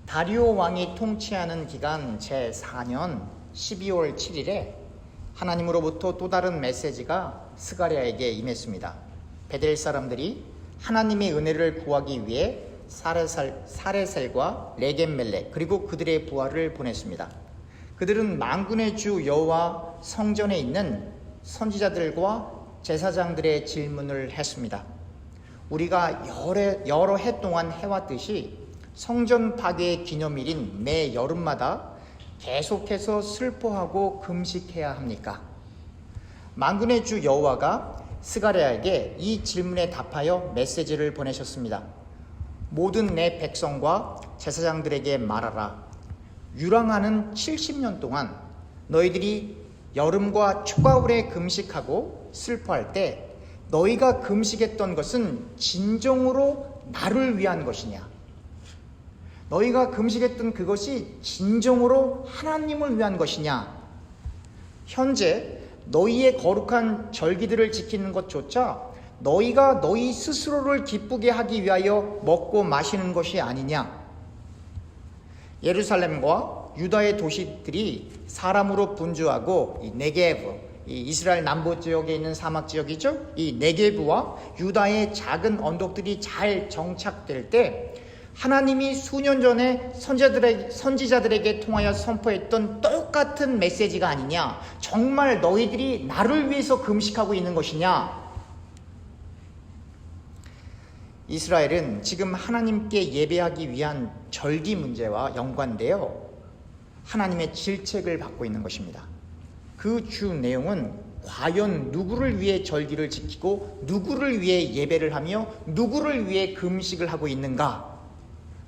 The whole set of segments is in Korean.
다리오 왕이 통치하는 기간 제4년 12월 7일에 하나님으로부터 또 다른 메시지가 스가랴에게 임했습니다. 베델 사람들이 하나님의 은혜를 구하기 위해 사레셀과 레겜멜렉 그리고 그들의 부하를 보냈습니다. 그들은 만군의 주 여호와 성전에 있는 선지자들과 제사장들의 질문을 했습니다. 우리가 여러 해 동안 해왔듯이 성전 파괴의 기념일인 매 여름마다 계속해서 슬퍼하고 금식해야 합니까? 만군의 주 여호와가 스가랴에게 이 질문에 답하여 메시지를 보내셨습니다. 모든 내 백성과 제사장들에게 말하라. 유랑하는 70년 동안 너희들이 여름과 초가을에 금식하고 슬퍼할 때 너희가 금식했던 것은 진정으로 나를 위한 것이냐? 너희가 금식했던 그것이 진정으로 하나님을 위한 것이냐? 현재 너희의 거룩한 절기들을 지키는 것조차 너희가 너희 스스로를 기쁘게 하기 위하여 먹고 마시는 것이 아니냐? 예루살렘과 유다의 도시들이 사람으로 분주하고 이 네게브, 이 이스라엘 남부 지역에 있는 사막 지역이죠. 이 네게브와 유다의 작은 언덕들이 잘 정착될 때 하나님이 수년 전에 선지자들에게 통하여 선포했던 똑같은 메시지가 아니냐? 정말 너희들이 나를 위해서 금식하고 있는 것이냐? 이스라엘은 지금 하나님께 예배하기 위한 절기 문제와 연관되어 하나님의 질책을 받고 있는 것입니다. 그 주 내용은 과연 누구를 위해 절기를 지키고 누구를 위해 예배를 하며 누구를 위해 금식을 하고 있는가?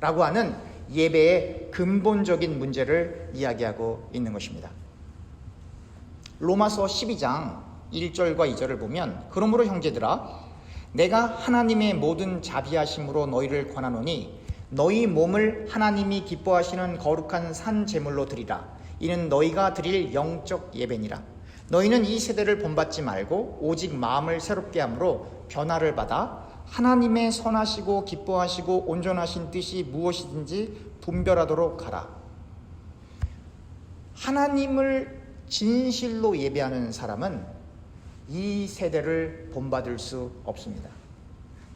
라고 하는 예배의 근본적인 문제를 이야기하고 있는 것입니다. 로마서 12장 1절과 2절을 보면 그러므로 형제들아 내가 하나님의 모든 자비하심으로 너희를 권하노니 너희 몸을 하나님이 기뻐하시는 거룩한 산 제물로 드리라. 이는 너희가 드릴 영적 예배니라. 너희는 이 세대를 본받지 말고 오직 마음을 새롭게 함으로 변화를 받아 하나님의 선하시고 기뻐하시고 온전하신 뜻이 무엇이든지 분별하도록 하라. 하나님을 진실로 예배하는 사람은 이 세대를 본받을 수 없습니다.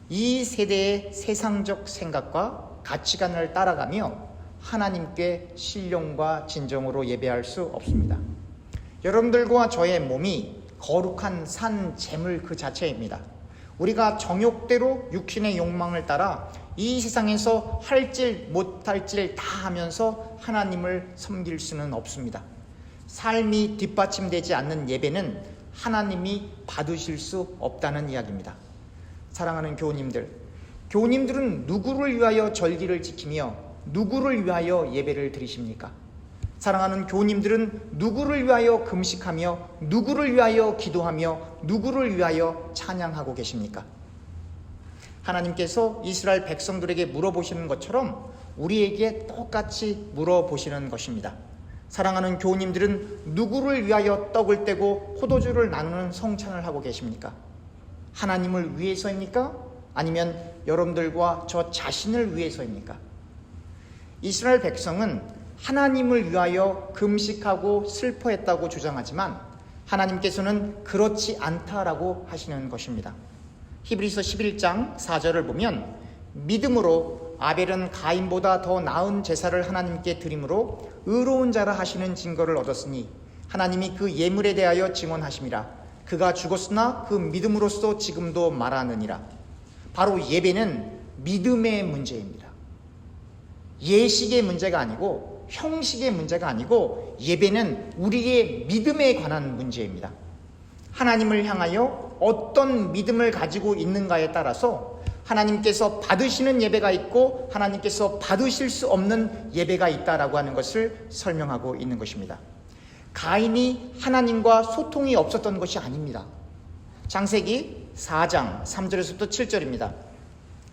이 세대의 세상적 생각과 가치관을 따라가며 하나님께 신령과 진정으로 예배할 수 없습니다. 여러분들과 저의 몸이 거룩한 산 제물 그 자체입니다. 우리가 정욕대로 육신의 욕망을 따라 이 세상에서 할질 못할질 다 하면서 하나님을 섬길 수는 없습니다. 삶이 뒷받침되지 않는 예배는 하나님이 받으실 수 없다는 이야기입니다. 사랑하는 교우님들은 누구를 위하여 절기를 지키며 누구를 위하여 예배를 드리십니까? 사랑하는 교우님들은 누구를 위하여 금식하며 누구를 위하여 기도하며 누구를 위하여 찬양하고 계십니까? 하나님께서 이스라엘 백성들에게 물어보시는 것처럼 우리에게 똑같이 물어보시는 것입니다. 사랑하는 교우님들은 누구를 위하여 떡을 떼고 포도주를 나누는 성찬을 하고 계십니까? 하나님을 위해서입니까? 아니면 여러분들과 저 자신을 위해서입니까? 이스라엘 백성은 하나님을 위하여 금식하고 슬퍼했다고 주장하지만 하나님께서는 그렇지 않다라고 하시는 것입니다. 히브리서 11장 4절을 보면 믿음으로 아벨은 가인보다 더 나은 제사를 하나님께 드림으로 의로운 자라 하시는 증거를 얻었으니 하나님이 그 예물에 대하여 증언하심이라. 그가 죽었으나 그 믿음으로써 지금도 말하느니라. 바로 예배는 믿음의 문제입니다. 예식의 문제가 아니고 형식의 문제가 아니고 예배는 우리의 믿음에 관한 문제입니다. 하나님을 향하여 어떤 믿음을 가지고 있는가에 따라서 하나님께서 받으시는 예배가 있고 하나님께서 받으실 수 없는 예배가 있다라고 하는 것을 설명하고 있는 것입니다. 가인이 하나님과 소통이 없었던 것이 아닙니다. 창세기 4장 3절에서부터 7절입니다.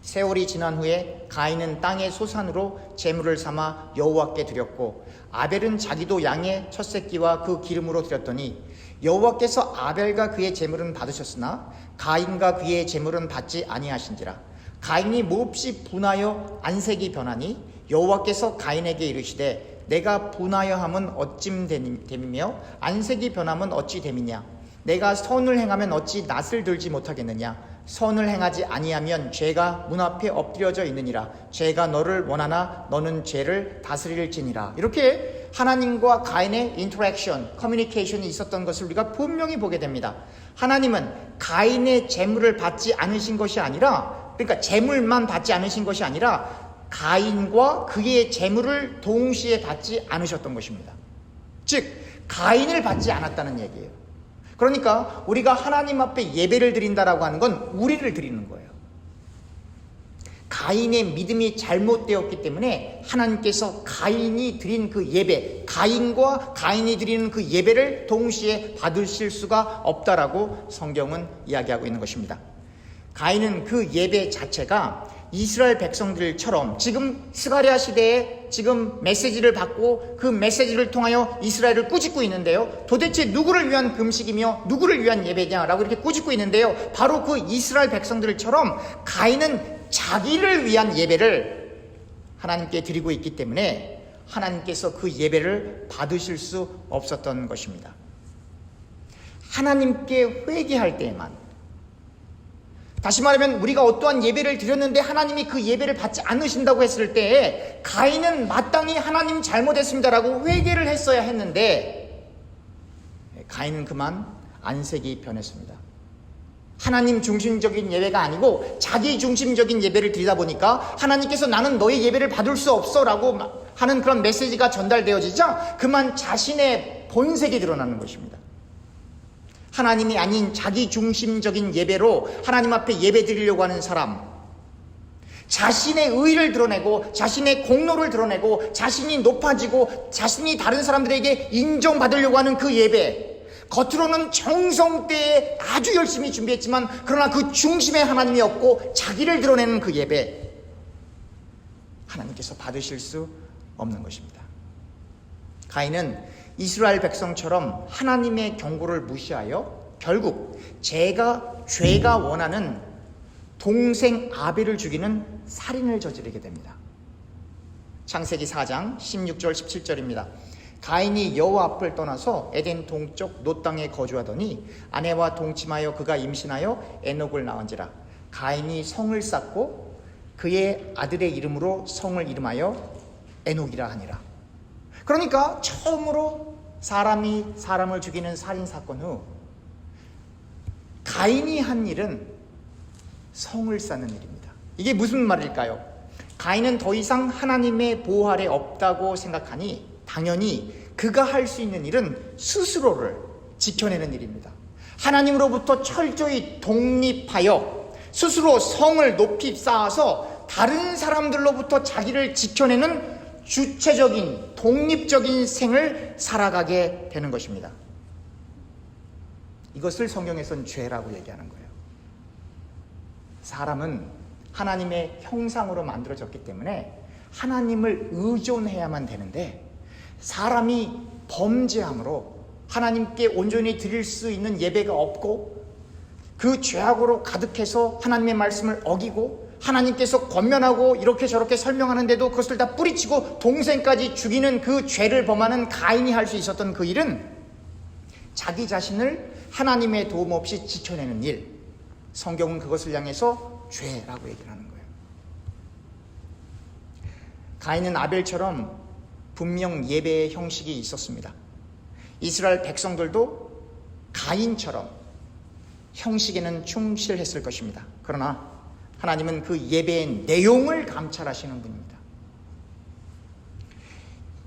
세월이 지난 후에 가인은 땅의 소산으로 제물을 삼아 여호와께 드렸고 아벨은 자기도 양의 첫 새끼와 그 기름으로 드렸더니 여호와께서 아벨과 그의 제물은 받으셨으나 가인과 그의 제물은 받지 아니하신지라. 가인이 몹시 분하여 안색이 변하니 여호와께서 가인에게 이르시되 내가 분하여 함은 어찜 됨이며 안색이 변함은 어찌 됨이냐. 내가 선을 행하면 어찌 낯을 들지 못하겠느냐. 선을 행하지 아니하면 죄가 문 앞에 엎드려져 있느니라. 죄가 너를 원하나 너는 죄를 다스릴지니라. 이렇게 하나님과 가인의 인터랙션, 커뮤니케이션이 있었던 것을 우리가 분명히 보게 됩니다. 하나님은 가인의 재물을 받지 않으신 것이 아니라, 그러니까 재물만 받지 않으신 것이 아니라 가인과 그의 재물을 동시에 받지 않으셨던 것입니다. 즉 가인을 받지 않았다는 얘기예요. 그러니까 우리가 하나님 앞에 예배를 드린다라고 하는 건 우리를 드리는 거예요. 가인의 믿음이 잘못되었기 때문에 하나님께서 가인이 드린 그 예배, 가인과 가인이 드리는 그 예배를 동시에 받으실 수가 없다라고 성경은 이야기하고 있는 것입니다. 가인은 그 예배 자체가 이스라엘 백성들처럼 지금 스가랴 시대에 지금 메시지를 받고 그 메시지를 통하여 이스라엘을 꾸짖고 있는데요. 도대체 누구를 위한 금식이며 누구를 위한 예배냐라고 이렇게 꾸짖고 있는데요. 바로 그 이스라엘 백성들처럼 가인은 자기를 위한 예배를 하나님께 드리고 있기 때문에 하나님께서 그 예배를 받으실 수 없었던 것입니다. 하나님께 회개할 때에만, 다시 말하면 우리가 어떠한 예배를 드렸는데 하나님이 그 예배를 받지 않으신다고 했을 때 가인은 마땅히 하나님 잘못했습니다라고 회개를 했어야 했는데 가인은 그만 안색이 변했습니다. 하나님 중심적인 예배가 아니고 자기 중심적인 예배를 드리다 보니까 하나님께서 나는 너의 예배를 받을 수 없어 라고 하는 그런 메시지가 전달되어지자 그만 자신의 본색이 드러나는 것입니다. 하나님이 아닌 자기 중심적인 예배로 하나님 앞에 예배 드리려고 하는 사람, 자신의 의의를 드러내고 자신의 공로를 드러내고 자신이 높아지고 자신이 다른 사람들에게 인정받으려고 하는 그 예배, 겉으로는 정성되에 아주 열심히 준비했지만 그러나 그 중심에 하나님이 없고 자기를 드러내는 그 예배, 하나님께서 받으실 수 없는 것입니다. 가인은 이스라엘 백성처럼 하나님의 경고를 무시하여 결국 죄가 원하는 동생 아벨을 죽이는 살인을 저지르게 됩니다. 창세기 4장 16절 17절입니다. 가인이 여호와 앞을 떠나서 에덴 동쪽 놋 땅에 거주하더니 아내와 동침하여 그가 임신하여 에녹을 낳은지라. 가인이 성을 쌓고 그의 아들의 이름으로 성을 이름하여 에녹이라 하니라. 그러니까 처음으로 사람이 사람을 죽이는 살인사건 후 가인이 한 일은 성을 쌓는 일입니다. 이게 무슨 말일까요? 가인은 더 이상 하나님의 보호 아래 없다고 생각하니 당연히 그가 할 수 있는 일은 스스로를 지켜내는 일입니다. 하나님으로부터 철저히 독립하여 스스로 성을 높이 쌓아서 다른 사람들로부터 자기를 지켜내는 주체적인 독립적인 생을 살아가게 되는 것입니다. 이것을 성경에서는 죄라고 얘기하는 거예요. 사람은 하나님의 형상으로 만들어졌기 때문에 하나님을 의존해야만 되는데 사람이 범죄함으로 하나님께 온전히 드릴 수 있는 예배가 없고 그 죄악으로 가득해서 하나님의 말씀을 어기고 하나님께서 권면하고 이렇게 저렇게 설명하는데도 그것을 다 뿌리치고 동생까지 죽이는 그 죄를 범하는 가인이 할 수 있었던 그 일은 자기 자신을 하나님의 도움 없이 지켜내는 일, 성경은 그것을 향해서 죄라고 얘기를 하는 거예요. 가인은 아벨처럼 분명 예배의 형식이 있었습니다. 이스라엘 백성들도 가인처럼 형식에는 충실했을 것입니다. 그러나 하나님은 그 예배의 내용을 감찰하시는 분입니다.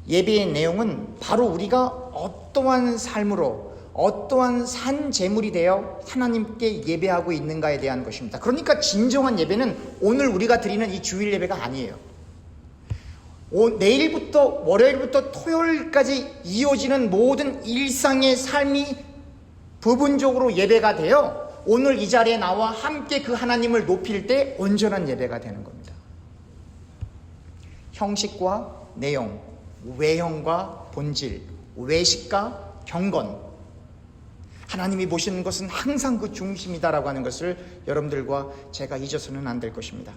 예배의 내용은 바로 우리가 어떠한 삶으로 어떠한 산 제물이 되어 하나님께 예배하고 있는가에 대한 것입니다. 그러니까 진정한 예배는 오늘 우리가 드리는 이 주일 예배가 아니에요. 내일부터 월요일부터 토요일까지 이어지는 모든 일상의 삶이 부분적으로 예배가 되어 오늘 이 자리에 나와 함께 그 하나님을 높일 때 온전한 예배가 되는 겁니다. 형식과 내용, 외형과 본질, 외식과 경건, 하나님이 보시는 것은 항상 그 중심이다라고 하는 것을 여러분들과 제가 잊어서는 안 될 것입니다.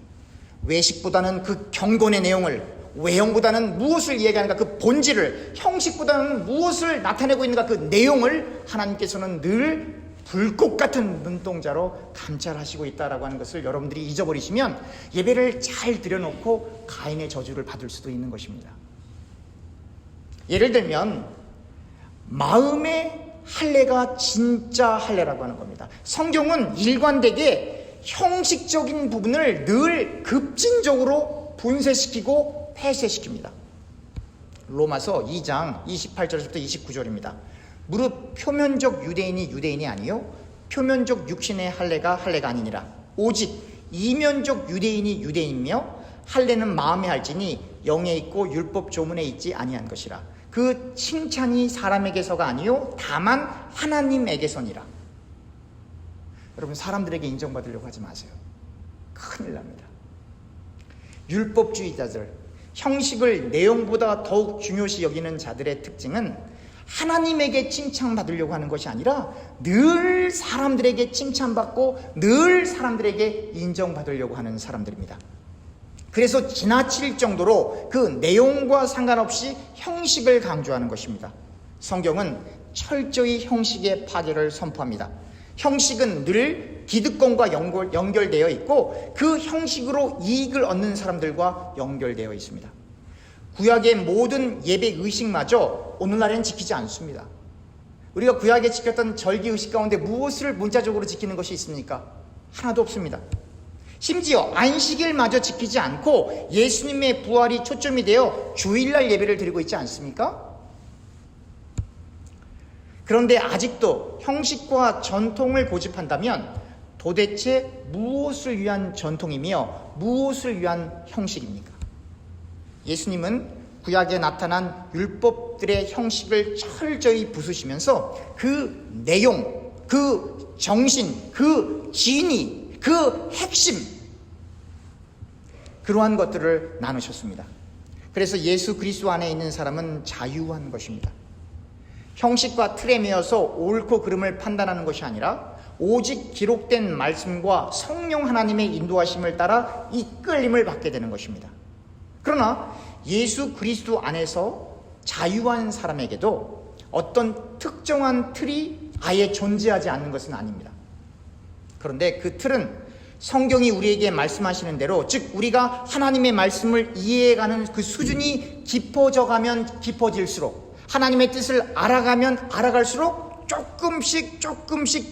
외식보다는 그 경건의 내용을 외형보다는 무엇을 이야기하는가, 그 본질을, 형식보다는 무엇을 나타내고 있는가, 그 내용을 하나님께서는 늘 불꽃 같은 눈동자로 감찰하시고 있다라고 하는 것을 여러분들이 잊어버리시면 예배를 잘 드려놓고 가인의 저주를 받을 수도 있는 것입니다. 예를 들면 마음의 할례가 진짜 할례라고 하는 겁니다. 성경은 일관되게 형식적인 부분을 늘 급진적으로 분쇄시키고 폐쇄시킵니다. 로마서 2장 28절에서부터 29절입니다. 무릇 표면적 유대인이 유대인이 아니요 표면적 육신의 할례가 할례가 아니니라. 오직 이면적 유대인이 유대인이며 할례는 마음에 할지니 영에 있고 율법 조문에 있지 아니한 것이라. 그 칭찬이 사람에게서가 아니요 다만 하나님에게서니라. 여러분, 사람들에게 인정받으려고 하지 마세요. 큰일 납니다. 율법주의자들, 형식을 내용보다 더욱 중요시 여기는 자들의 특징은 하나님에게 칭찬받으려고 하는 것이 아니라 늘 사람들에게 칭찬받고 늘 사람들에게 인정받으려고 하는 사람들입니다. 그래서 지나칠 정도로 그 내용과 상관없이 형식을 강조하는 것입니다. 성경은 철저히 형식의 파괴를 선포합니다. 형식은 늘 기득권과 연결되어 있고 그 형식으로 이익을 얻는 사람들과 연결되어 있습니다. 구약의 모든 예배 의식마저 오늘날에는 지키지 않습니다. 우리가 구약에 지켰던 절기 의식 가운데 무엇을 문자적으로 지키는 것이 있습니까? 하나도 없습니다. 심지어 안식일마저 지키지 않고 예수님의 부활이 초점이 되어 주일날 예배를 드리고 있지 않습니까? 그런데 아직도 형식과 전통을 고집한다면 도대체 무엇을 위한 전통이며 무엇을 위한 형식입니까? 예수님은 구약에 나타난 율법들의 형식을 철저히 부수시면서 그 내용, 그 정신, 그 진위, 그 핵심, 그러한 것들을 나누셨습니다. 그래서 예수 그리스도 안에 있는 사람은 자유한 것입니다. 형식과 틀에 매여서 옳고 그름을 판단하는 것이 아니라 오직 기록된 말씀과 성령 하나님의 인도하심을 따라 이끌림을 받게 되는 것입니다. 그러나 예수 그리스도 안에서 자유한 사람에게도 어떤 특정한 틀이 아예 존재하지 않는 것은 아닙니다. 그런데 그 틀은 성경이 우리에게 말씀하시는 대로, 즉 우리가 하나님의 말씀을 이해해가는 그 수준이 깊어져가면 깊어질수록, 하나님의 뜻을 알아가면 알아갈수록 조금씩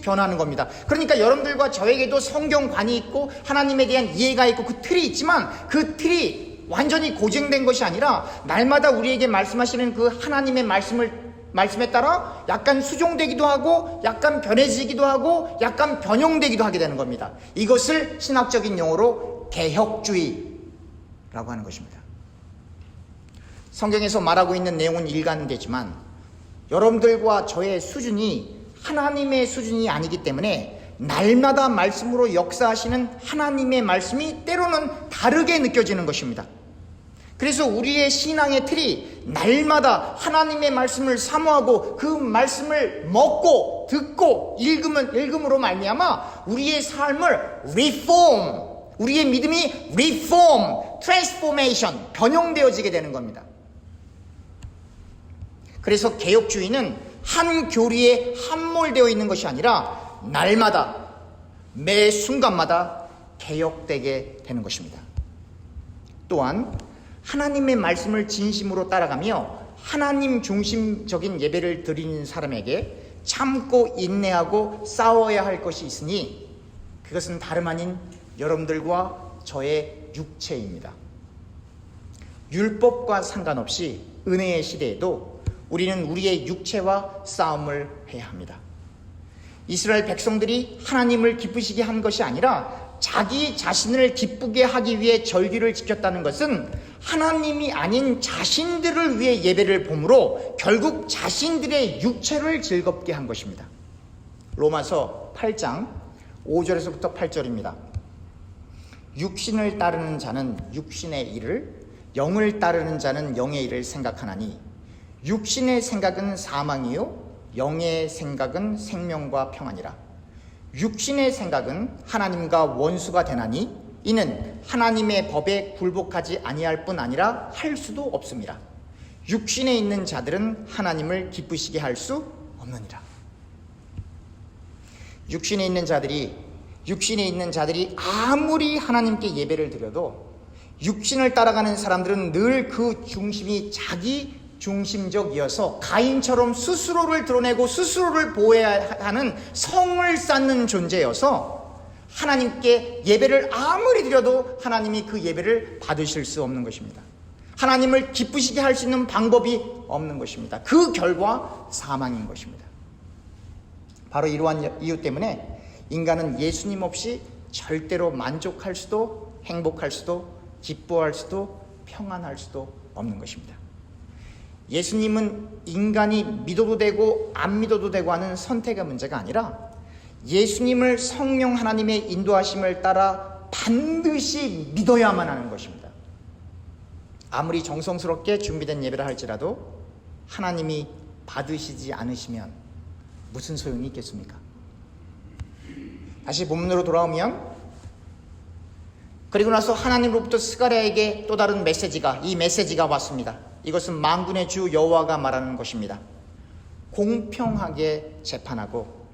변하는 겁니다. 그러니까 여러분들과 저에게도 성경관이 있고 하나님에 대한 이해가 있고 그 틀이 있지만 그 틀이 완전히 고정된 것이 아니라 날마다 우리에게 말씀하시는 그 하나님의 말씀에 따라 약간 수정되기도 하고 약간 변해지기도 하고 약간 변형되기도 하게 되는 겁니다. 이것을 신학적인 용어로 개혁주의라고 하는 것입니다. 성경에서 말하고 있는 내용은 일관되지만 여러분들과 저의 수준이 하나님의 수준이 아니기 때문에 날마다 말씀으로 역사하시는 하나님의 말씀이 때로는 다르게 느껴지는 것입니다. 그래서 우리의 신앙의 틀이 날마다 하나님의 말씀을 사모하고 그 말씀을 먹고 듣고 읽음으로 말미암아 우리의 삶을 reform, 우리의 믿음이 reform, transformation, 변형되어지게 되는 겁니다. 그래서 개혁주의는 한 교리에 함몰되어 있는 것이 아니라 날마다 매 순간마다 개혁되게 되는 것입니다. 또한 하나님의 말씀을 진심으로 따라가며 하나님 중심적인 예배를 드리는 사람에게 참고 인내하고 싸워야 할 것이 있으니 그것은 다름 아닌 여러분들과 저의 육체입니다. 율법과 상관없이 은혜의 시대에도 우리는 우리의 육체와 싸움을 해야 합니다. 이스라엘 백성들이 하나님을 기쁘시게 한 것이 아니라 자기 자신을 기쁘게 하기 위해 절기를 지켰다는 것은 하나님이 아닌 자신들을 위해 예배를 보므로 결국 자신들의 육체를 즐겁게 한 것입니다. 로마서 8장 5절에서부터 8절입니다. 육신을 따르는 자는 육신의 일을, 영을 따르는 자는 영의 일을 생각하나니 육신의 생각은 사망이요 영의 생각은 생명과 평안이라. 육신의 생각은 하나님과 원수가 되나니 이는 하나님의 법에 굴복하지 아니할 뿐 아니라 할 수도 없습니다. 육신에 있는 자들은 하나님을 기쁘시게 할 수 없느니라. 육신에 있는 자들이 아무리 하나님께 예배를 드려도 육신을 따라가는 사람들은 늘 그 중심이 자기 중심적이어서 가인처럼 스스로를 드러내고 스스로를 보호해야 하는 성을 쌓는 존재여서 하나님께 예배를 아무리 드려도 하나님이 그 예배를 받으실 수 없는 것입니다. 하나님을 기쁘시게 할 수 있는 방법이 없는 것입니다. 그 결과 사망인 것입니다. 바로 이러한 이유 때문에 인간은 예수님 없이 절대로 만족할 수도 행복할 수도 기뻐할 수도 평안할 수도 없는 것입니다. 예수님은 인간이 믿어도 되고 안 믿어도 되고 하는 선택의 문제가 아니라 예수님을 성령 하나님의 인도하심을 따라 반드시 믿어야만 하는 것입니다. 아무리 정성스럽게 준비된 예배를 할지라도 하나님이 받으시지 않으시면 무슨 소용이 있겠습니까? 다시 본문으로 돌아오면, 그리고 나서 하나님으로부터 스가랴에게 또 다른 이 메시지가 왔습니다. 이것은 만군의 주 여호와가 말하는 것입니다. 공평하게 재판하고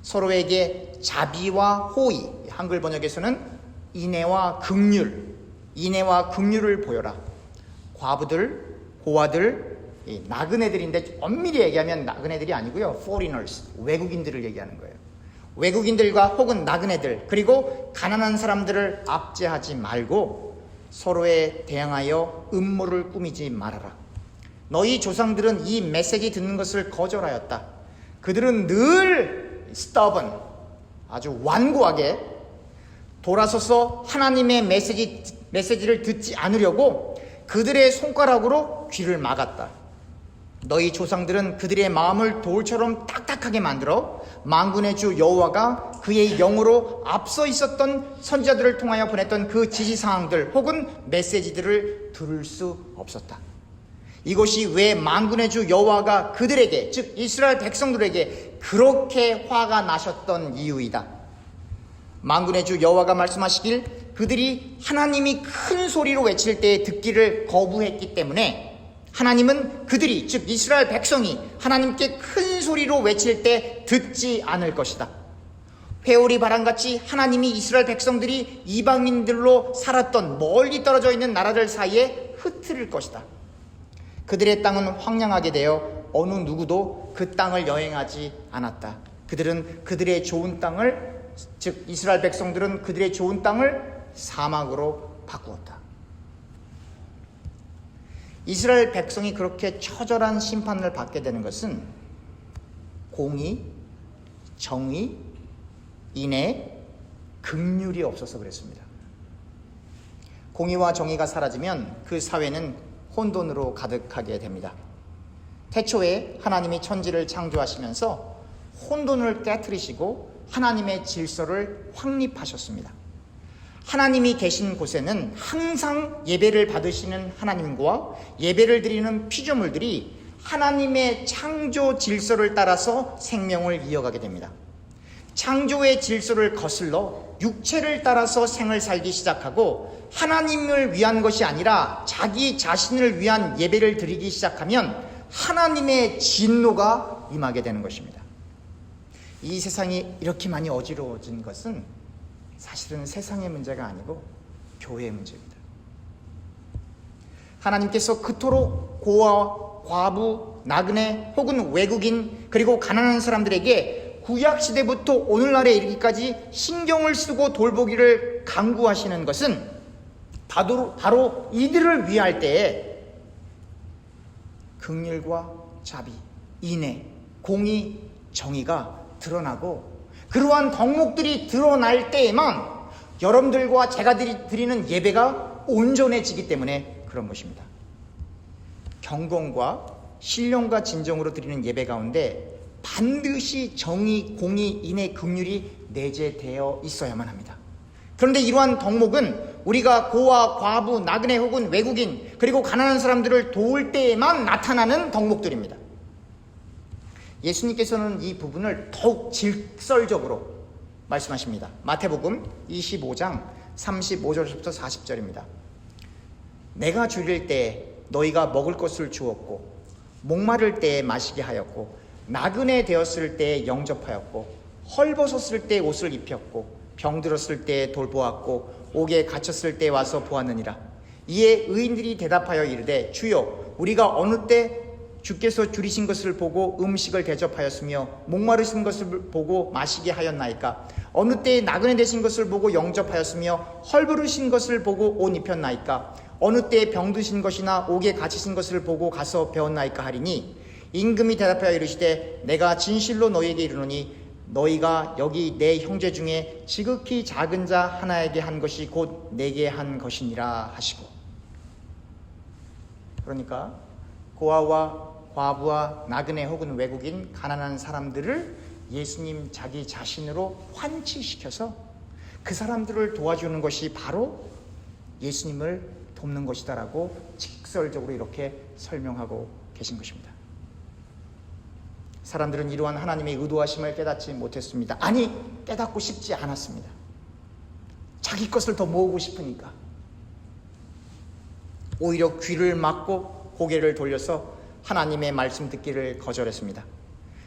서로에게 자비와 호의, 한글 번역에서는 인애와 긍휼을 보여라. 과부들, 고아들, 나그네들인데 엄밀히 얘기하면 나그네들이 아니고요, foreigners, 외국인들을 얘기하는 거예요. 외국인들과 혹은 나그네들, 그리고 가난한 사람들을 압제하지 말고 서로에 대항하여 음모를 꾸미지 말아라. 너희 조상들은 이 메시지 듣는 것을 거절하였다. 그들은 늘 stubborn, 아주 완고하게 돌아서서 하나님의 메시지를 듣지 않으려고 그들의 손가락으로 귀를 막았다. 너희 조상들은 그들의 마음을 돌처럼 딱딱하게 만들어 만군의 주 여호와가 그의 영으로 앞서 있었던 선지자들을 통하여 보냈던 그 지시사항들 혹은 메시지들을 들을 수 없었다. 이것이 왜 만군의 주 여호와가 그들에게, 즉 이스라엘 백성들에게 그렇게 화가 나셨던 이유이다. 만군의 주 여호와가 말씀하시길 그들이 하나님이 큰 소리로 외칠 때 듣기를 거부했기 때문에 하나님은 그들이, 즉 이스라엘 백성이 하나님께 큰 소리로 외칠 때 듣지 않을 것이다. 회오리 바람같이 하나님이 이스라엘 백성들이 이방인들로 살았던 멀리 떨어져 있는 나라들 사이에 흩트릴 것이다. 그들의 땅은 황량하게 되어 어느 누구도 그 땅을 여행하지 않았다. 그들은 그들의 좋은 땅을, 즉 이스라엘 백성들은 그들의 좋은 땅을 사막으로 바꾸었다. 이스라엘 백성이 그렇게 처절한 심판을 받게 되는 것은 공의, 정의, 인애, 긍휼이 없어서 그랬습니다. 공의와 정의가 사라지면 그 사회는 혼돈으로 가득하게 됩니다. 태초에 하나님이 천지를 창조하시면서 혼돈을 깨트리시고 하나님의 질서를 확립하셨습니다. 하나님이 계신 곳에는 항상 예배를 받으시는 하나님과 예배를 드리는 피조물들이 하나님의 창조 질서를 따라서 생명을 이어가게 됩니다. 창조의 질서를 거슬러 육체를 따라서 생을 살기 시작하고 하나님을 위한 것이 아니라 자기 자신을 위한 예배를 드리기 시작하면 하나님의 진노가 임하게 되는 것입니다. 이 세상이 이렇게 많이 어지러워진 것은 사실은 세상의 문제가 아니고 교회의 문제입니다. 하나님께서 그토록 고아, 과부, 나그네 혹은 외국인 그리고 가난한 사람들에게 구약시대부터 오늘날에 이르기까지 신경을 쓰고 돌보기를 강구하시는 것은 바로 이들을 위할 때에 긍휼과 자비, 인애, 공의, 정의가 드러나고 그러한 덕목들이 드러날 때에만 여러분들과 제가 드리는 예배가 온전해지기 때문에 그런 것입니다. 경건과 신령과 진정으로 드리는 예배 가운데 반드시 정의, 공의, 인애, 긍휼이 내재되어 있어야만 합니다. 그런데 이러한 덕목은 우리가 고아, 과부, 나그네 혹은 외국인 그리고 가난한 사람들을 도울 때에만 나타나는 덕목들입니다. 예수님께서는 이 부분을 더욱 직설적으로 말씀하십니다. 마태복음 25장 35절부터 40절입니다. 내가 줄일 때 너희가 먹을 것을 주었고 목마를 때에 마시게 하였고 나그네 되었을 때에 영접하였고 헐벗었을 때 옷을 입혔고 병들었을 때에 돌보았고 옥에 갇혔을 때 와서 보았느니라. 이에 의인들이 대답하여 이르되 주여 우리가 어느 때 주께서 줄이신 것을 보고 음식을 대접하였으며 목마르신 것을 보고 마시게 하였나이까? 어느 때에 나그네 되신 것을 보고 영접하였으며 헐벗으신 것을 보고 옷 입혔나이까? 어느 때에 병드신 것이나 옥에 갇히신 것을 보고 가서 배웠나이까 하리니 임금이 대답하여 이르시되 내가 진실로 너희에게 이르노니 너희가 여기 내 형제 중에 지극히 작은 자 하나에게 한 것이 곧 내게 한 것이니라 하시고. 그러니까 고아와 과부와 나그네 혹은 외국인 가난한 사람들을 예수님 자기 자신으로 환치시켜서 그 사람들을 도와주는 것이 바로 예수님을 돕는 것이다라고 직설적으로 이렇게 설명하고 계신 것입니다. 사람들은 이러한 하나님의 의도하심을 깨닫지 못했습니다. 아니, 깨닫고 싶지 않았습니다. 자기 것을 더 모으고 싶으니까 오히려 귀를 막고 고개를 돌려서 하나님의 말씀 듣기를 거절했습니다.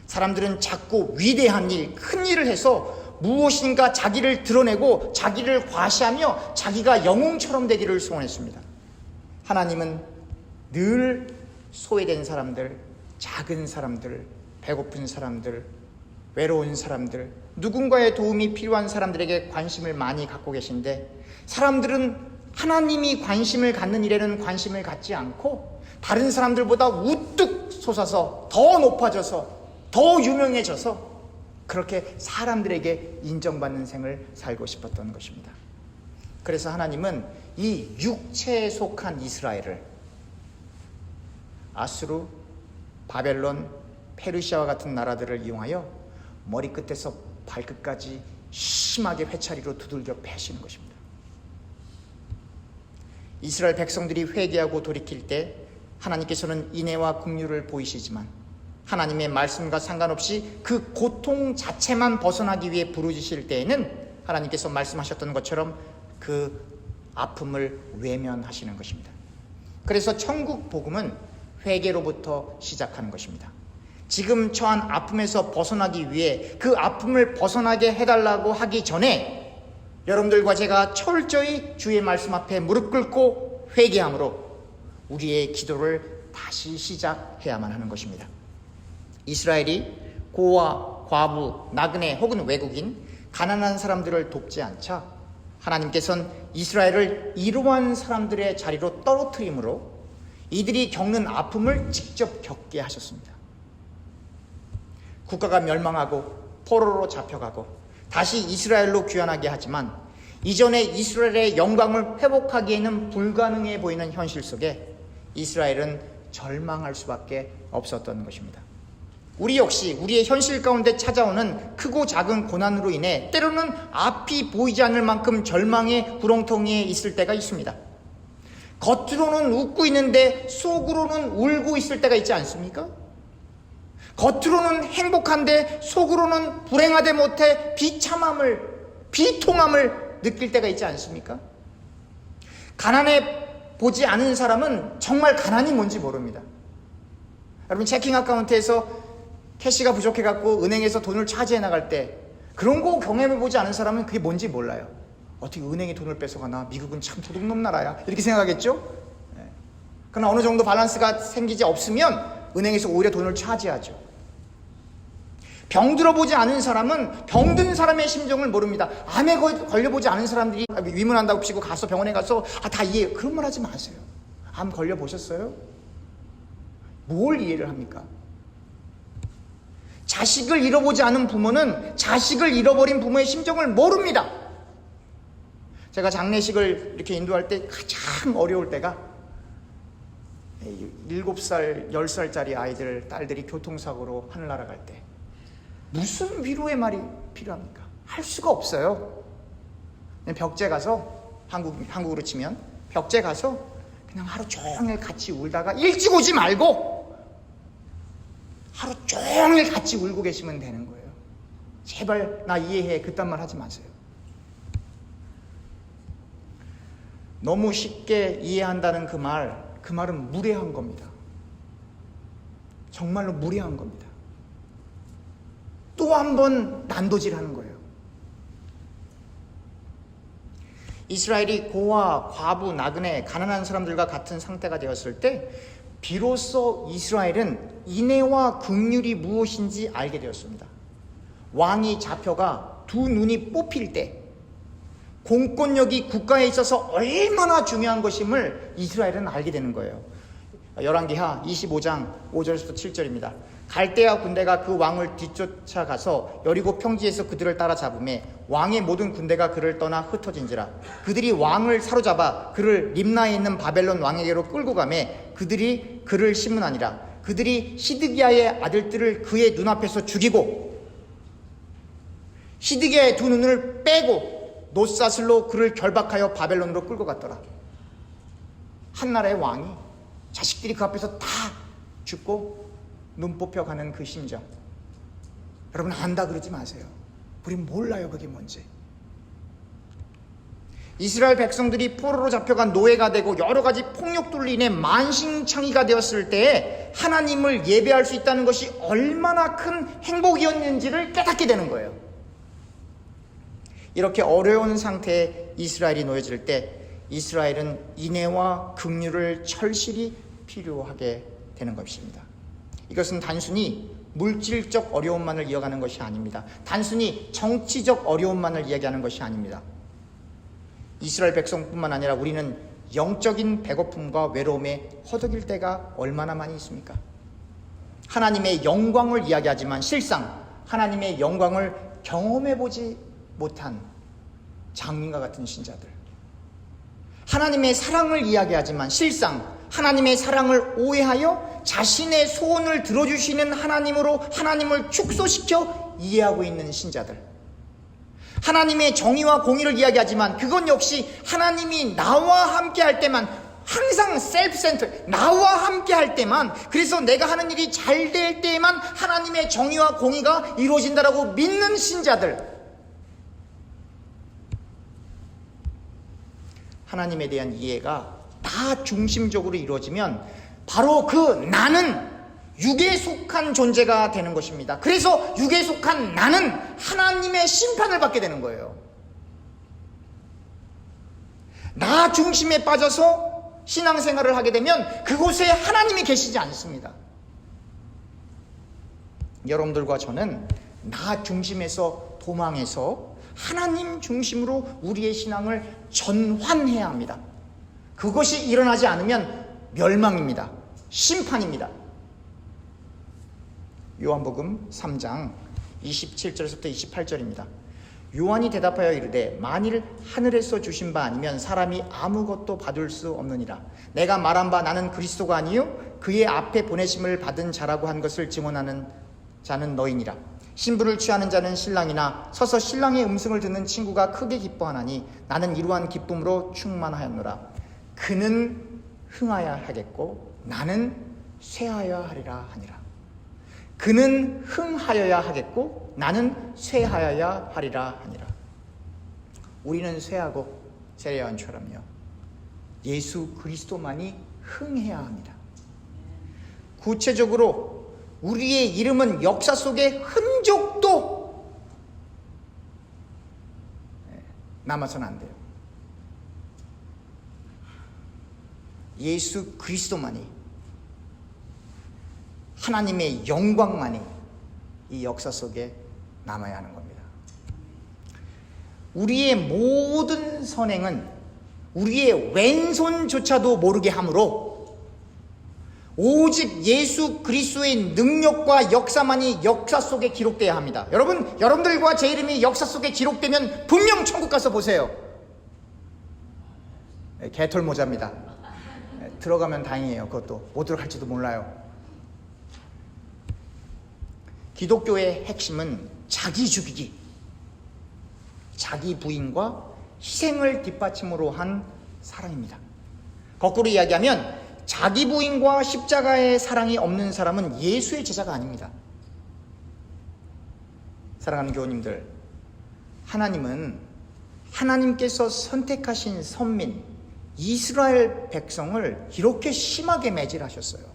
사람들은 자꾸 위대한 일, 큰 일을 해서 무엇인가 자기를 드러내고 자기를 과시하며 자기가 영웅처럼 되기를 소원했습니다. 하나님은 늘 소외된 사람들, 작은 사람들, 배고픈 사람들, 외로운 사람들, 누군가의 도움이 필요한 사람들에게 관심을 많이 갖고 계신데, 사람들은 하나님이 관심을 갖는 일에는 관심을 갖지 않고 다른 사람들보다 우뚝 솟아서 더 높아져서 더 유명해져서 그렇게 사람들에게 인정받는 생을 살고 싶었던 것입니다. 그래서 하나님은 이 육체에 속한 이스라엘을 아수르, 바벨론, 페르시아와 같은 나라들을 이용하여 머리끝에서 발끝까지 심하게 회차리로 두들겨 패시는 것입니다. 이스라엘 백성들이 회개하고 돌이킬 때 하나님께서는 인애와 긍휼을 보이시지만 하나님의 말씀과 상관없이 그 고통 자체만 벗어나기 위해 부르짖을 때에는 하나님께서 말씀하셨던 것처럼 그 아픔을 외면하시는 것입니다. 그래서 천국 복음은 회개로부터 시작하는 것입니다. 지금 처한 아픔에서 벗어나기 위해 그 아픔을 벗어나게 해달라고 하기 전에 여러분들과 제가 철저히 주의 말씀 앞에 무릎 꿇고 회개함으로 우리의 기도를 다시 시작해야만 하는 것입니다. 이스라엘이 고아, 과부, 나그네 혹은 외국인, 가난한 사람들을 돕지 않자 하나님께서는 이스라엘을 이러한 사람들의 자리로 떨어뜨림으로 이들이 겪는 아픔을 직접 겪게 하셨습니다. 국가가 멸망하고 포로로 잡혀가고 다시 이스라엘로 귀환하게 하지만 이전의 이스라엘의 영광을 회복하기에는 불가능해 보이는 현실 속에 이스라엘은 절망할 수밖에 없었던 것입니다. 우리 역시 우리의 현실 가운데 찾아오는 크고 작은 고난으로 인해 때로는 앞이 보이지 않을 만큼 절망의 구렁텅이에 있을 때가 있습니다. 겉으로는 웃고 있는데 속으로는 울고 있을 때가 있지 않습니까? 겉으로는 행복한데 속으로는 불행하되 못해 비통함을 느낄 때가 있지 않습니까? 가난해 보지 않은 사람은 정말 가난이 뭔지 모릅니다. 여러분, 체킹 아카운트에서 캐시가 부족해갖고 은행에서 돈을 차지해 나갈 때 그런 거 경험해보지 않은 사람은 그게 뭔지 몰라요. 어떻게 은행에 돈을 뺏어가나, 미국은 참 도둑놈 나라야, 이렇게 생각하겠죠? 그러나 어느 정도 밸런스가 생기지 없으면 은행에서 오히려 돈을 차지하죠. 병들어보지 않은 사람은 병든 사람의 심정을 모릅니다. 암에 걸려보지 않은 사람들이 위문한다고 치고 가서 병원에 가서 다 이해해요. 그런 말 하지 마세요. 암 걸려보셨어요? 뭘 이해를 합니까? 자식을 잃어보지 않은 부모는 자식을 잃어버린 부모의 심정을 모릅니다. 제가 장례식을 이렇게 인도할 때 가장 어려울 때가 7살, 10살짜리 아이들, 딸들이 교통사고로 하늘 날아갈 때 무슨 위로의 말이 필요합니까? 할 수가 없어요. 그냥 벽제 가서, 한국으로 치면 벽제 가서 그냥 하루 종일 같이 울다가 일찍 오지 말고 하루 종일 같이 울고 계시면 되는 거예요. 제발 나 이해해, 그딴 말 하지 마세요. 너무 쉽게 이해한다는 그 말은 무례한 겁니다. 정말로 무례한 겁니다. 또 한 번 난도질하는 거예요. 이스라엘이 고아, 과부, 나그네, 가난한 사람들과 같은 상태가 되었을 때 비로소 이스라엘은 인애와 긍휼이 무엇인지 알게 되었습니다. 왕이 잡혀가 두 눈이 뽑힐 때 공권력이 국가에 있어서 얼마나 중요한 것임을 이스라엘은 알게 되는 거예요. 열왕기하 25장 5절에서 7절입니다. 갈대아 군대가 그 왕을 뒤쫓아가서 여리고 평지에서 그들을 따라잡음에 왕의 모든 군대가 그를 떠나 흩어진지라. 그들이 왕을 사로잡아 그를 림나에 있는 바벨론 왕에게로 끌고 가매 그들이 그를 심문하니라. 그들이 시드기야의 아들들을 그의 눈앞에서 죽이고 시드기야의 두 눈을 빼고 놋사슬로 그를 결박하여 바벨론으로 끌고 갔더라. 한 나라의 왕이 자식들이 그 앞에서 다 죽고 눈 뽑혀가는 그 심정, 여러분 안다 그러지 마세요. 우리 몰라요 그게 뭔지. 이스라엘 백성들이 포로로 잡혀간 노예가 되고 여러 가지 폭력들로 인해 만신창이가 되었을 때 하나님을 예배할 수 있다는 것이 얼마나 큰 행복이었는지를 깨닫게 되는 거예요. 이렇게 어려운 상태에 이스라엘이 놓여질 때 이스라엘은 인애와 긍휼을 철실히 필요하게 되는 것입니다. 이것은 단순히 물질적 어려움만을 이어가는 것이 아닙니다. 단순히 정치적 어려움만을 이야기하는 것이 아닙니다. 이스라엘 백성뿐만 아니라 우리는 영적인 배고픔과 외로움에 허덕일 때가 얼마나 많이 있습니까? 하나님의 영광을 이야기하지만 실상 하나님의 영광을 경험해보지 못한 장님과 같은 신자들, 하나님의 사랑을 이야기하지만 실상 하나님의 사랑을 오해하여 자신의 소원을 들어주시는 하나님으로 하나님을 축소시켜 이해하고 있는 신자들, 하나님의 정의와 공의를 이야기하지만 그건 역시 하나님이 나와 함께 할 때만, 항상 셀프 센터, 나와 함께 할 때만, 그래서 내가 하는 일이 잘 될 때에만 하나님의 정의와 공의가 이루어진다라고 믿는 신자들, 하나님에 대한 이해가 나 중심적으로 이루어지면 바로 그 나는 육에 속한 존재가 되는 것입니다. 그래서 육에 속한 나는 하나님의 심판을 받게 되는 거예요. 나 중심에 빠져서 신앙생활을 하게 되면 그곳에 하나님이 계시지 않습니다. 여러분들과 저는 나 중심에서 도망해서 하나님 중심으로 우리의 신앙을 전환해야 합니다. 그것이 일어나지 않으면 멸망입니다. 심판입니다. 요한복음 3장 27절에서부터 28절입니다. 요한이 대답하여 이르되 만일 하늘에서 주신 바 아니면 사람이 아무것도 받을 수 없느니라. 내가 말한 바 나는 그리스도가 아니요 그의 앞에 보내심을 받은 자라고 한 것을 증언하는 자는 너희니라. 신부를 취하는 자는 신랑이나 서서 신랑의 음성을 듣는 친구가 크게 기뻐하나니 나는 이러한 기쁨으로 충만하였노라. 그는 흥하여야 하겠고 나는 쇠하여야 하리라 하니라. 그는 흥하여야 하겠고 나는 쇠하여야 하리라 하니라. 우리는 쇠하고 세례요한처럼요, 예수 그리스도만이 흥해야 합니다. 구체적으로 우리의 이름은 역사 속에 흔적도 남아서는 안 돼요. 예수 그리스도만이, 하나님의 영광만이 이 역사 속에 남아야 하는 겁니다. 우리의 모든 선행은 우리의 왼손조차도 모르게 하므로 오직 예수 그리스도의 능력과 역사만이 역사 속에 기록돼야 합니다. 여러분들과 제 이름이 역사 속에 기록되면 분명 천국 가서 보세요. 개털 모자입니다. 들어가면 다행이에요. 그것도 못 들어갈지도 몰라요. 기독교의 핵심은 자기 죽이기, 자기 부인과 희생을 뒷받침으로 한 사랑입니다. 거꾸로 이야기하면 자기 부인과 십자가의 사랑이 없는 사람은 예수의 제자가 아닙니다. 사랑하는 교우님들, 하나님은 하나님께서 선택하신 선민, 이스라엘 백성을 이렇게 심하게 매질하셨어요.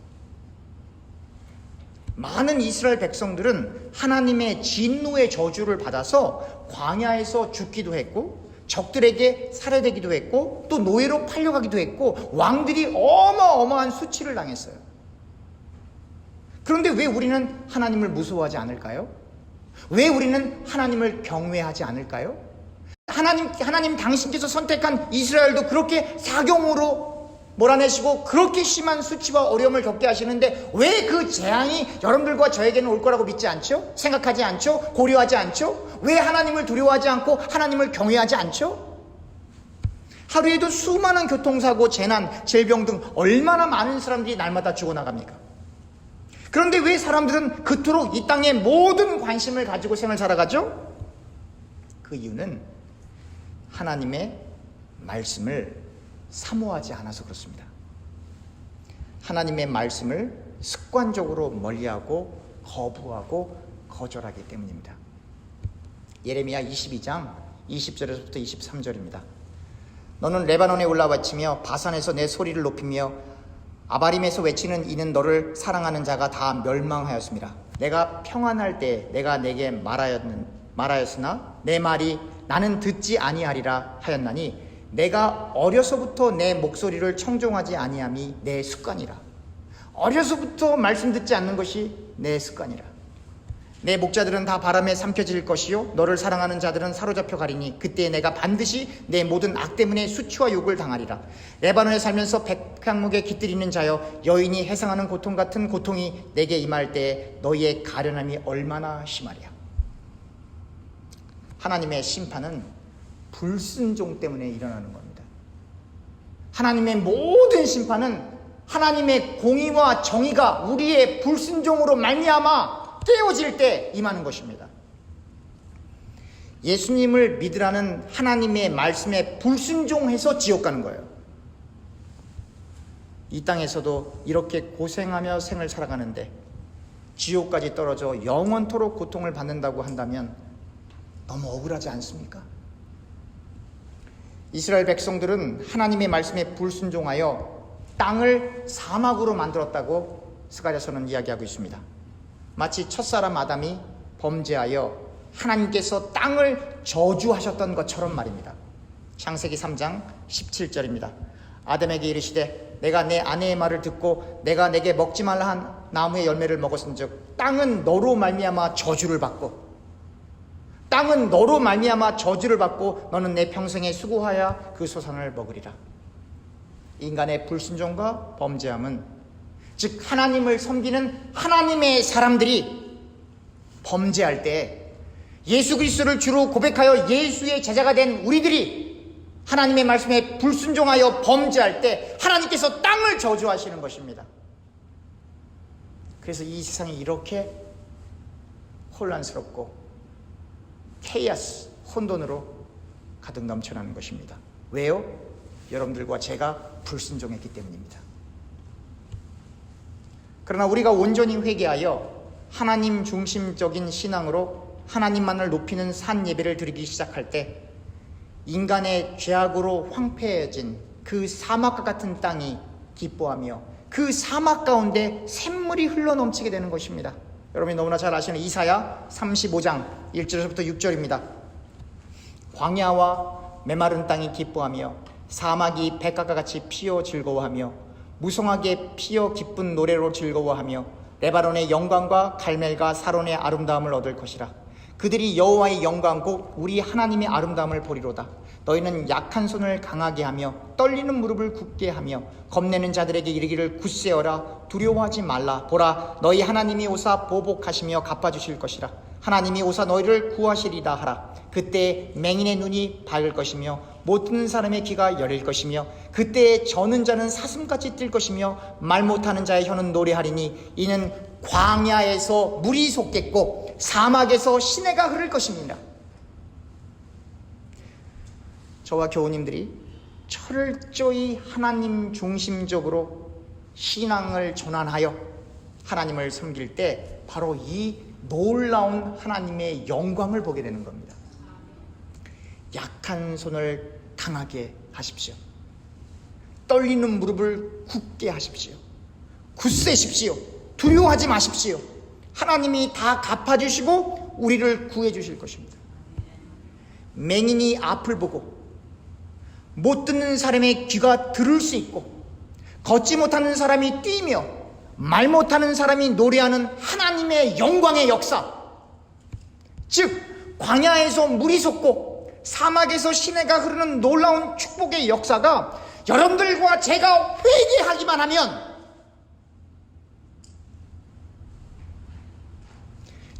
많은 이스라엘 백성들은 하나님의 진노의 저주를 받아서 광야에서 죽기도 했고, 적들에게 살해되기도 했고, 또 노예로 팔려가기도 했고, 왕들이 어마어마한 수치를 당했어요. 그런데 왜 우리는 하나님을 무서워하지 않을까요? 왜 우리는 하나님을 경외하지 않을까요? 하나님 당신께서 선택한 이스라엘도 그렇게 사경으로 몰아내시고 그렇게 심한 수치와 어려움을 겪게 하시는데 왜 그 재앙이 여러분들과 저에게는 올 거라고 믿지 않죠? 생각하지 않죠? 고려하지 않죠? 왜 하나님을 두려워하지 않고 하나님을 경외하지 않죠? 하루에도 수많은 교통사고, 재난, 질병 등 얼마나 많은 사람들이 날마다 죽어나갑니까? 그런데 왜 사람들은 그토록 이 땅에 모든 관심을 가지고 생을 살아가죠? 그 이유는 하나님의 말씀을 사모하지 않아서 그렇습니다. 하나님의 말씀을 습관적으로 멀리하고 거부하고 거절하기 때문입니다. 예레미야 22장 20절에서부터 23절입니다. 너는 레바논에 올라와치며 바산에서 내 소리를 높이며 아바림에서 외치는 이는 너를 사랑하는 자가 다 멸망하였습니다. 내가 평안할 때 내가 내게 말하였으나 내 말이 나는 듣지 아니하리라 하였나니 내가 어려서부터 내 목소리를 청종하지 아니함이 내 습관이라. 어려서부터 말씀 듣지 않는 것이 내 습관이라. 내 목자들은 다 바람에 삼켜질 것이요 너를 사랑하는 자들은 사로잡혀 가리니 그때 내가 반드시 내 모든 악 때문에 수치와 욕을 당하리라. 레바논에 살면서 백향목에 깃들이는 자여, 여인이 해상하는 고통 같은 고통이 내게 임할 때에 너희의 가련함이 얼마나 심하랴. 하나님의 심판은 불순종 때문에 일어나는 겁니다. 하나님의 모든 심판은 하나님의 공의와 정의가 우리의 불순종으로 말미암아 깨어질 때 임하는 것입니다. 예수님을 믿으라는 하나님의 말씀에 불순종해서 지옥 가는 거예요. 이 땅에서도 이렇게 고생하며 생을 살아가는데 지옥까지 떨어져 영원토록 고통을 받는다고 한다면 너무 억울하지 않습니까? 이스라엘 백성들은 하나님의 말씀에 불순종하여 땅을 사막으로 만들었다고 스가랴서는 이야기하고 있습니다. 마치 첫사람 아담이 범죄하여 하나님께서 땅을 저주하셨던 것처럼 말입니다. 창세기 3장 17절입니다. 아담에게 이르시되 내가 내 아내의 말을 듣고 내가 내게 먹지 말라 한 나무의 열매를 먹었은즉 땅은 너로 말미암아 저주를 받고 땅은 너로 말미암아 저주를 받고 너는 내 평생에 수고하여 그 소산을 먹으리라. 인간의 불순종과 범죄함은, 즉 하나님을 섬기는 하나님의 사람들이 범죄할 때 예수 그리스도를 주로 고백하여 예수의 제자가 된 우리들이 하나님의 말씀에 불순종하여 범죄할 때 하나님께서 땅을 저주하시는 것입니다. 그래서 이 세상이 이렇게 혼란스럽고 케이아스, 혼돈으로 가득 넘쳐나는 것입니다. 왜요? 여러분들과 제가 불순종했기 때문입니다. 그러나 우리가 온전히 회개하여 하나님 중심적인 신앙으로 하나님만을 높이는 산 예배를 드리기 시작할 때 인간의 죄악으로 황폐해진 그 사막과 같은 땅이 기뻐하며 그 사막 가운데 샘물이 흘러넘치게 되는 것입니다. 여러분이 너무나 잘 아시는 이사야 35장 1절에서부터 6절입니다. 광야와 메마른 땅이 기뻐하며 사막이 백합과 같이 피어 즐거워하며 무성하게 피어 기쁜 노래로 즐거워하며 레바논의 영광과 갈멜과 사론의 아름다움을 얻을 것이라. 그들이 여호와의 영광 곧 우리 하나님의 아름다움을 보리로다. 너희는 약한 손을 강하게 하며 떨리는 무릎을 굳게 하며 겁내는 자들에게 이르기를 굳세어라. 두려워하지 말라. 보라, 너희 하나님이 오사 보복하시며 갚아주실 것이라. 하나님이 오사 너희를 구하시리라 하라. 그때 맹인의 눈이 밝을 것이며 못 듣는 사람의 귀가 열릴 것이며 그때에 저는 자는 사슴같이 뛸 것이며 말 못하는 자의 혀는 노래하리니 이는 광야에서 물이 솟겠고 사막에서 시내가 흐를 것입니다. 저와 교우님들이 철저히 하나님 중심적으로 신앙을 전환하여 하나님을 섬길 때 바로 이 놀라운 하나님의 영광을 보게 되는 겁니다. 약한 손을 강하게 하십시오. 떨리는 무릎을 굳게 하십시오. 굳세십시오. 두려워하지 마십시오. 하나님이 다 갚아주시고 우리를 구해주실 것입니다. 맹인이 앞을 보고 못 듣는 사람의 귀가 들을 수 있고 걷지 못하는 사람이 뛰며 말 못하는 사람이 노래하는 하나님의 영광의 역사, 즉 광야에서 물이 솟고 사막에서 시내가 흐르는 놀라운 축복의 역사가 여러분들과 제가 회개하기만 하면,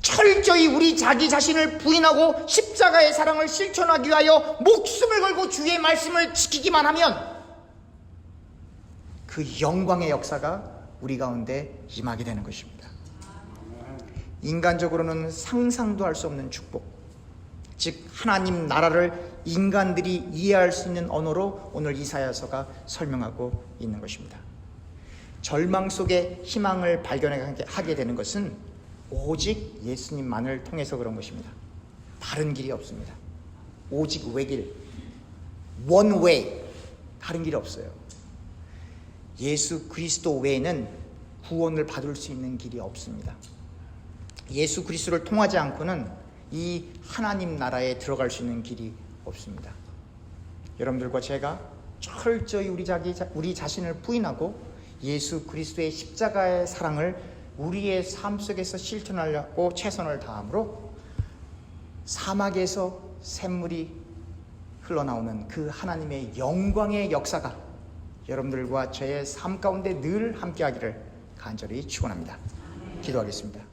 철저히 우리 자기 자신을 부인하고 십자가의 사랑을 실천하기 위하여 목숨을 걸고 주의 말씀을 지키기만 하면 그 영광의 역사가 우리 가운데 임하게 되는 것입니다. 인간적으로는 상상도 할 수 없는 축복, 즉 하나님 나라를 인간들이 이해할 수 있는 언어로 오늘 이사야서가 설명하고 있는 것입니다. 절망 속에 희망을 발견하게 되는 것은 오직 예수님만을 통해서 그런 것입니다. 다른 길이 없습니다. 오직 외길, one way, 다른 길이 없어요. 예수 그리스도 외에는 구원을 받을 수 있는 길이 없습니다. 예수 그리스도를 통하지 않고는 이 하나님 나라에 들어갈 수 있는 길이 없습니다. 여러분들과 제가 철저히 우리 자신을 부인하고 예수 그리스도의 십자가의 사랑을 우리의 삶 속에서 실천하려고 최선을 다함으로 사막에서 샘물이 흘러나오는 그 하나님의 영광의 역사가 여러분들과 저의 삶 가운데 늘 함께하기를 간절히 축원합니다. 기도하겠습니다.